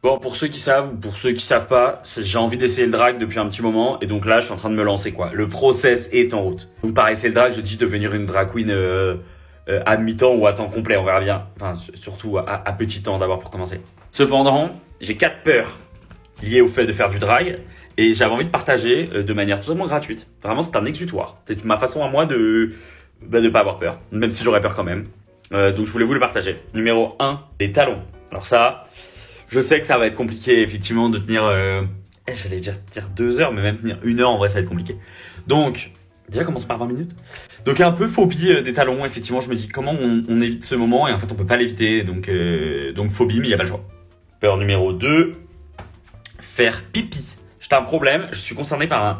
Bon, pour ceux qui savent ou pour ceux qui savent pas, j'ai envie d'essayer le drag depuis un petit moment et donc là, je suis en train de me lancer quoi. Le process est en route. Donc pareil, c'est le drag, je dis devenir une drag queen à mi-temps ou à temps complet, on verra bien. Enfin, surtout à petit temps d'abord pour commencer. Cependant, j'ai 4 peurs liées au fait de faire du drag et j'avais envie de partager de manière totalement gratuite. Vraiment, c'est un exutoire. C'est ma façon à moi de pas avoir peur, même si j'aurais peur quand même. Donc je voulais vous le partager. Numéro 1, les talons. Alors ça, je sais que ça va être compliqué effectivement de tenir, j'allais dire 2 heures, mais même tenir 1 heure en vrai ça va être compliqué. Donc, déjà commence par 20 minutes. Donc un peu phobie des talons, effectivement je me dis comment on évite ce moment et en fait on peut pas l'éviter, donc phobie mais il n'y a pas le choix. Peur numéro 2, faire pipi. J'ai un problème, je suis concerné par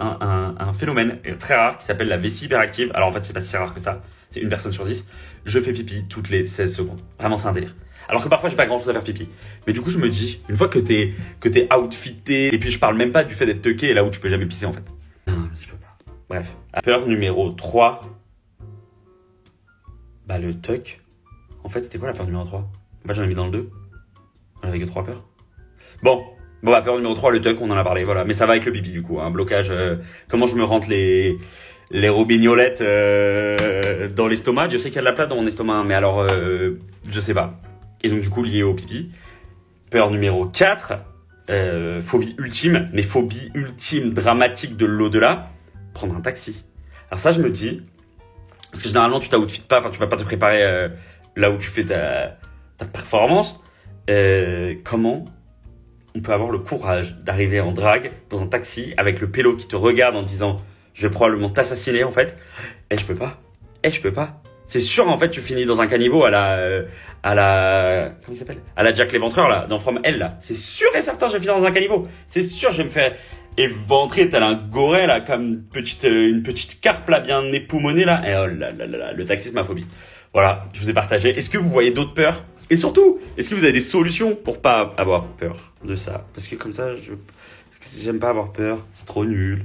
un phénomène très rare qui s'appelle la vessie hyperactive. Alors en fait, c'est pas si rare que ça, c'est une personne sur 10. Je fais pipi toutes les 16 secondes. Vraiment, c'est un délire. Alors que parfois, j'ai pas grand chose à faire pipi. Mais du coup, je me dis, une fois que t'es outfité, et puis je parle même pas du fait d'être tucké, là où tu peux jamais pisser en fait. Non, je peux pas. Bref. Peur numéro 3, bah le tuck. En fait, c'était quoi la peur numéro 3? Bah j'en ai mis dans le 2. On avait que 3 peurs. Bon, bah, peur numéro 3, le tuck, on en a parlé, voilà. Mais ça va avec le pipi, du coup, un blocage. Comment je me rentre les robignolettes dans l'estomac. Dieu sait qu'il y a de la place dans mon estomac, hein, mais alors, je sais pas. Et donc, du coup, lié au pipi. Peur numéro 4, phobie ultime, mais phobie ultime dramatique de l'au-delà, prendre un taxi. Alors ça, je me dis, parce que généralement, tu t'outfites pas, enfin, tu vas pas te préparer là où tu fais ta performance. Comment on peut avoir le courage d'arriver en drague dans un taxi avec le pélo qui te regarde en disant je vais probablement t'assassiner en fait. Je peux pas. Je peux pas. C'est sûr en fait tu finis dans un caniveau à la comment il s'appelle, à la Jack l'Éventreur là dans From Hell là. C'est sûr et certain je vais finir dans un caniveau. C'est sûr je vais me faire éventrer tel un goret là comme une petite carpe là bien époumonée là. Et oh là, le taxi c'est ma phobie. Voilà, je vous ai partagé. Est-ce que vous voyez d'autres peurs? Et surtout, est-ce que vous avez des solutions pour pas avoir peur de ça? Parce que comme ça, j'aime pas avoir peur, c'est trop nul.